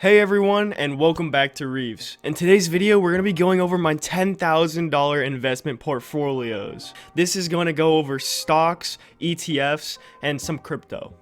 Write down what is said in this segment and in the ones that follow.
Hey everyone, and welcome back to Reefs. In today's video, we're going to be going over my $10,000 investment portfolios. This is going to go over stocks, ETFs, and some crypto.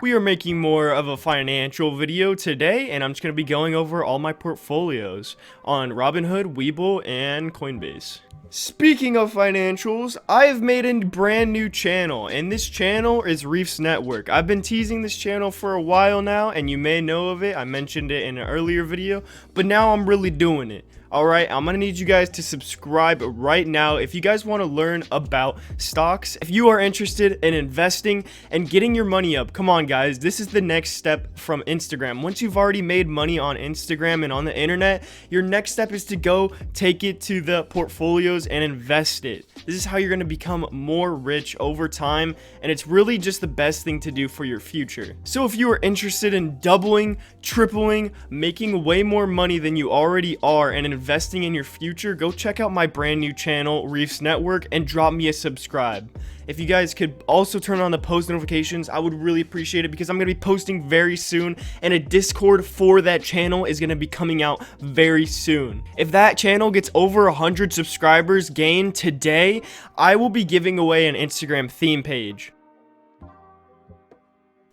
We are making more of a financial video today, and I'm just going to be going over all my portfolios on Robinhood, Webull, and Coinbase. Speaking of financials, I have made a brand new channel, and this channel is Reefs Network. I've been teasing this channel for a while now, and you may know of it. I mentioned it in an earlier video, but now I'm really doing it. Alright, I'm gonna need you guys to subscribe right now if you guys want to learn about stocks. If you are interested in investing and getting your money up, come on guys, this is the next step from Instagram. Once you've already made money on Instagram and on the internet, your next step is to go take it to the portfolios and invest it. This is how you're gonna become more rich over time, and it's really just the best thing to do for your future. So if you are interested in doubling, tripling, making way more money than you already are, and investing in your future, go check out my brand new channel, Reefs Network, and drop me a subscribe. If you guys could also turn on the post notifications, I would really appreciate it, because I'm going to be posting very soon, and a Discord for that channel is going to be coming out very soon. If that channel gets over 100 subscribers gained today, I will be giving away an Instagram theme page.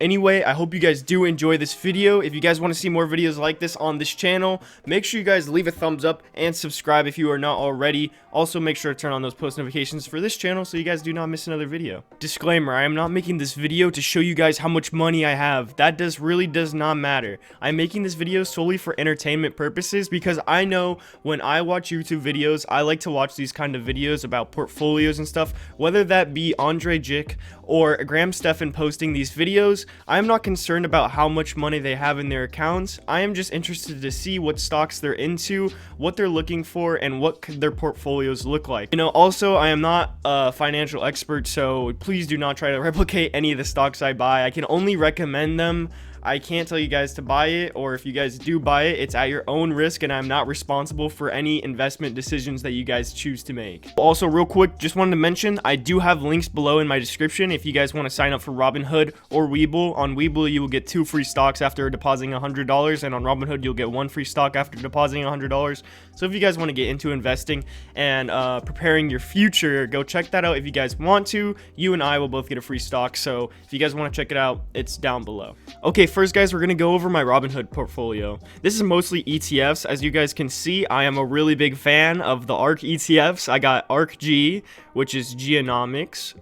Anyway, I hope you guys do enjoy this video. If you guys want to see more videos like this on this channel, make sure you guys leave a thumbs up and subscribe if you are not already. Also, make sure to turn on those post notifications for this channel so you guys do not miss another video. Disclaimer, I am not making this video to show you guys how much money I have. That really does not matter. I'm making this video solely for entertainment purposes, because I know when I watch YouTube videos, I like to watch these kind of videos about portfolios and stuff, whether that be Andre Jick or Graham Stephan posting these videos. I am not concerned about how much money they have in their accounts. I am just interested to see what stocks they're into, what they're looking for, and what their portfolios look like. You know, also, I am not a financial expert, so please do not try to replicate any of the stocks I buy. I can only recommend them. I can't tell you guys to buy it, or if you guys do buy it, it's at your own risk, and I'm not responsible for any investment decisions that you guys choose to make. Also, real quick, just wanted to mention, I do have links below in my description if you guys want to sign up for Robinhood or Webull. On Webull, you will get 2 free stocks after depositing $100, and on Robinhood, you'll get 1 free stock after depositing $100. So if you guys want to get into investing and preparing your future, go check that out if you guys want to. You and I will both get a free stock, so if you guys want to check it out, it's down below. Okay, first guys, we're going to go over my Robinhood portfolio. This is mostly ETFs. As you guys can see, I am a really big fan of the ARK ETFs. I got ARK-G, which is Geonomics,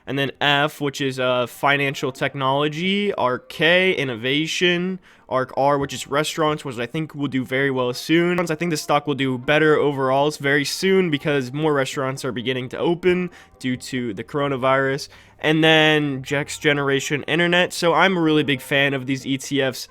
and then F, which is financial technology, ARK-K, innovation, ARK-R, which is restaurants, which I think will do very well soon. I think the stock will do better overall very soon, because more restaurants are beginning to open due to the coronavirus. And then Next Generation Internet. So I'm a really big fan of these ETFs.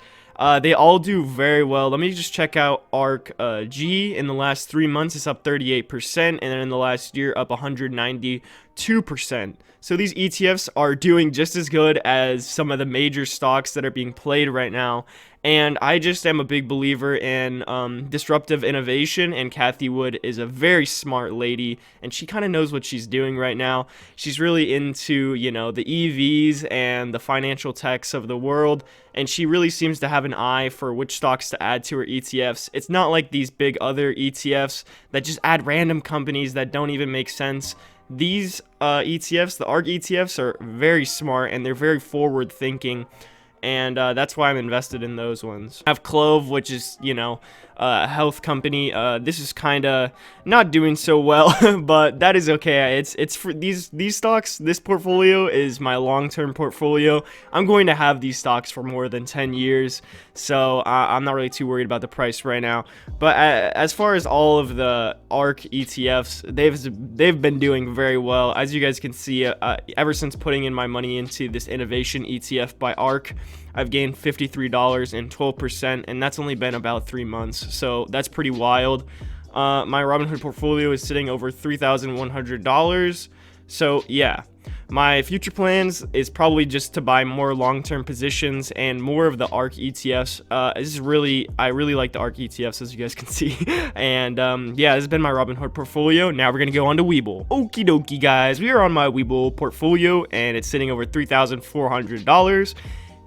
They all do very well. Let me just check out ARK-G. In the last 3 months, it's up 38%, and then in the last year, up 192%. So these ETFs are doing just as good as some of the major stocks that are being played right now. And I just am a big believer in disruptive innovation, and Cathie Wood is a very smart lady, and she kind of knows what she's doing right now. She's really into, you know, the EVs and the financial techs of the world, and she really seems to have an eye for which stocks to add to her ETFs. It's not like these big other ETFs that just add random companies that don't even make sense. These ETFs, the ARK ETFs, are very smart, and they're very forward thinking. And that's why I'm invested in those ones. I have Clove, which is, you know, a health company. This is kind of not doing so well, but that is okay. It's for these stocks. This portfolio is my long-term portfolio. I'm going to have these stocks for more than 10 years, so I'm not really too worried about the price right now. But as far as all of the ARK ETFs, they've been doing very well. As you guys can see, ever since putting in my money into this innovation ETF by ARK, I've gained $53 and 12%, and that's only been about 3 months, so that's pretty wild. My Robinhood portfolio is sitting over $3,100, so yeah. my future plans is probably just to buy more long-term positions and more of the ARK ETFs. I really like the ARK ETFs, as you guys can see. And yeah, this has been my Robinhood portfolio. Now we're gonna go on to Webull. Okie dokie, guys, we are on my Webull portfolio, and it's sitting over $3,400.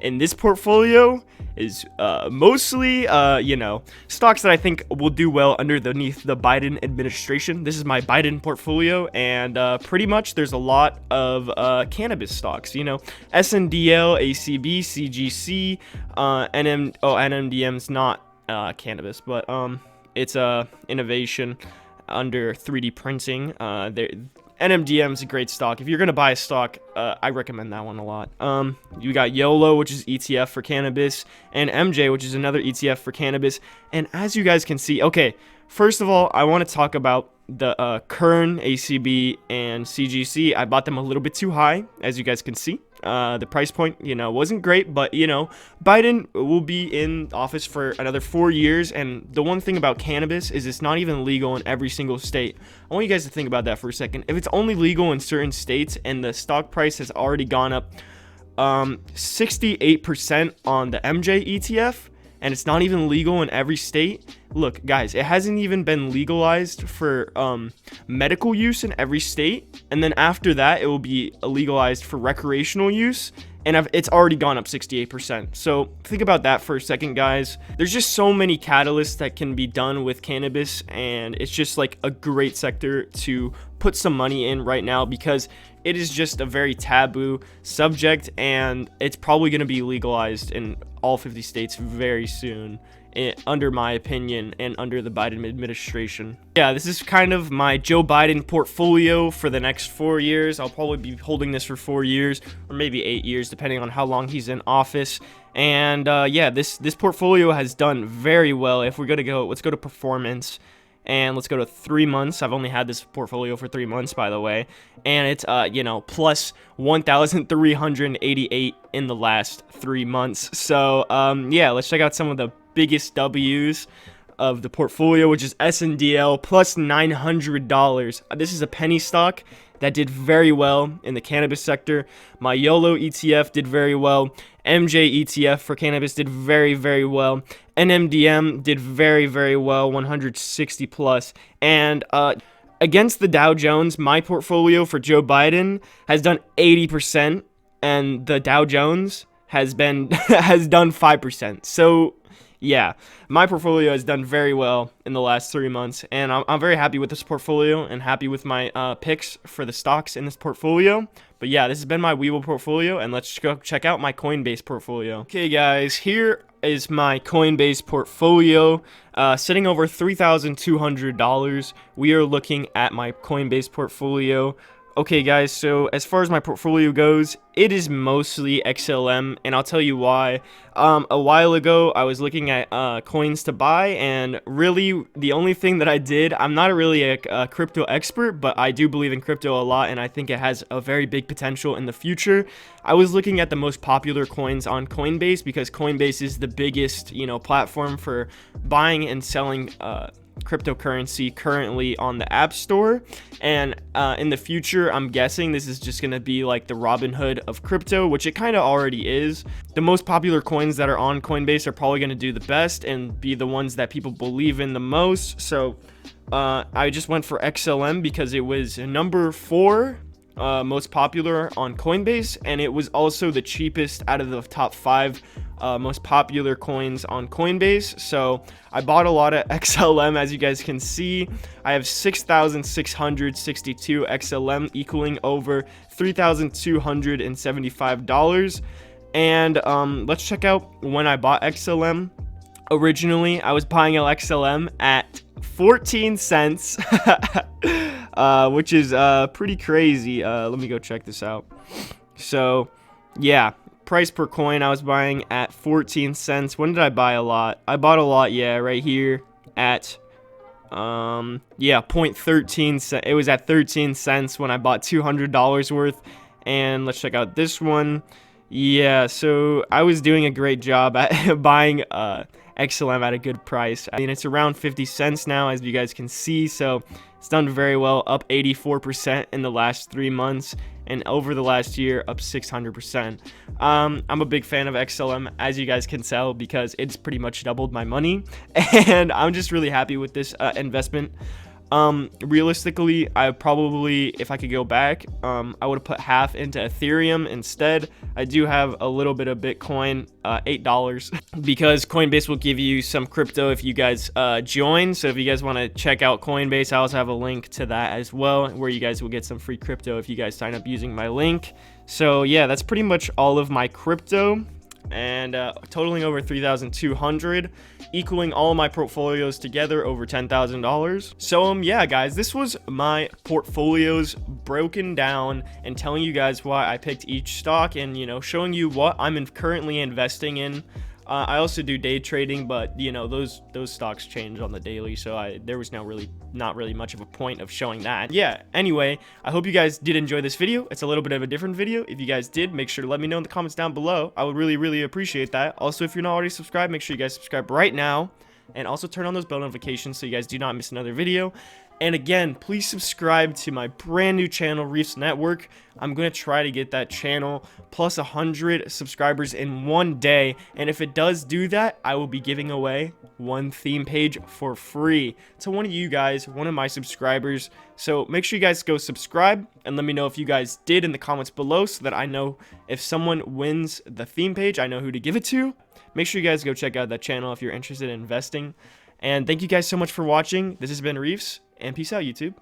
And this portfolio is mostly, you know, stocks that I think will do well underneath the Biden administration. This is my Biden portfolio, and pretty much there's a lot of cannabis stocks, you know, SNDL, ACB, CGC, NMDM's not cannabis, but it's innovation under 3D printing. NMDM's a great stock. If you're gonna buy a stock, I recommend that one a lot. You got YOLO, which is ETF for cannabis, and MJ, which is another ETF for cannabis. And as you guys can see, okay, first of all, I want to talk about the Kern, ACB, and CGC. I bought them a little bit too high, as you guys can see. The price point, you know, wasn't great, but, you know, Biden will be in office for another 4 years, and the one thing about cannabis is it's not even legal in every single state. I want you guys to think about that for a second. If it's only legal in certain states and the stock price has already gone up 68% on the MJ ETF, and it's not even legal in every state. Look, guys, it hasn't even been legalized for medical use in every state, and then after that it will be legalized for recreational use, and it's already gone up 68%. So think about that for a second, guys. There's just so many catalysts that can be done with cannabis, and it's just like a great sector to put some money in right now, because it is just a very taboo subject, and it's probably going to be legalized in all 50 states very soon, under my opinion, and under the Biden administration. Yeah, this is kind of my Joe Biden portfolio for the next 4 years. I'll probably be holding this for 4 years, or maybe 8 years, depending on how long he's in office. And yeah, this portfolio has done very well. If we're gonna go, let's go to performance. And let's go to 3 months. I've only had this portfolio for 3 months, by the way. And it's, you know, plus 1,388 in the last 3 months. So, yeah, let's check out some of the biggest W's of the portfolio, which is SNDL, plus $900. This is a penny stock that did very well in the cannabis sector. My YOLO ETF did very well. MJ ETF for cannabis did very, very well. NMDM did very, very well, 160 plus. And against the Dow Jones, my portfolio for Joe Biden has done 80%, and the Dow Jones has done 5%. So yeah, my portfolio has done very well in the last 3 months, and I'm very happy with this portfolio and happy with my picks for the stocks in this portfolio. But yeah, this has been my Webull portfolio, and let's go check out my Coinbase portfolio. Okay, guys, here is my Coinbase portfolio, sitting over $3,200. We are looking at my Coinbase portfolio. Okay, guys, so as far as my portfolio goes, it is mostly XLM, and I'll tell you why. A while ago, I was looking at coins to buy, and really, the only thing that I did, I'm not really a crypto expert, but I do believe in crypto a lot, and I think it has a very big potential in the future. I was looking at the most popular coins on Coinbase, because Coinbase is the biggest, you know, platform for buying and selling cryptocurrency currently on the App Store, and in the future, I'm guessing this is just gonna be like the Robinhood of crypto, which it kind of already is. The most popular coins that are on Coinbase are probably gonna do the best and be the ones that people believe in the most. So I just went for XLM because it was number 4 most popular on Coinbase, and it was also the cheapest out of the top 5 most popular coins on Coinbase. So I bought a lot of XLM. As you guys can see, I have 6,662 XLM, equaling over $3,275. And let's check out when I bought XLM. Originally, I was buying XLM at 14 cents, which is pretty crazy. Let me go check this out. So yeah, price per coin, I was buying at 14 cents. When did I buy a lot? I bought a lot, yeah, right here at yeah, 0.13 cents. It was at 13 cents when I bought $200 worth. And let's check out this one. Yeah, so I was doing a great job at buying XLM at a good price. I mean, it's around 50 cents now, as you guys can see, so it's done very well, up 84% in the last 3 months. and over the last year up 600%. I'm a big fan of XLM, as you guys can tell, because it's pretty much doubled my money, and I'm just really happy with this investment. Realistically, I probably, if I could go back, I would have put half into Ethereum instead. I do have a little bit of Bitcoin, $8, because Coinbase will give you some crypto if you guys join. So if you guys want to check out Coinbase, I also have a link to that as well, where you guys will get some free crypto if you guys sign up using my link. So yeah, that's pretty much all of my crypto, and totaling over 3,200, equaling all my portfolios together over $10,000. So yeah guys, this was my portfolios broken down and telling you guys why I picked each stock, and you know, showing you what I'm currently investing in. I also do day trading, but you know, those stocks change on the daily, so there was not really much of a point of showing that. Yeah, anyway, I hope you guys did enjoy this video. It's a little bit of a different video. If you guys did, make sure to let me know in the comments down below. I would really appreciate that. Also, if you're not already subscribed, make sure you guys subscribe right now, and also turn on those bell notifications so you guys do not miss another video. And again, please subscribe to my brand new channel, Reefs Network. I'm going to try to get that channel plus 100 subscribers in one day. And if it does do that, I will be giving away one theme page for free to one of you guys, one of my subscribers. So make sure you guys go subscribe and let me know if you guys did in the comments below, so that I know if someone wins the theme page, I know who to give it to. Make sure you guys go check out that channel if you're interested in investing. And thank you guys so much for watching. This has been Reefs, and peace out, YouTube.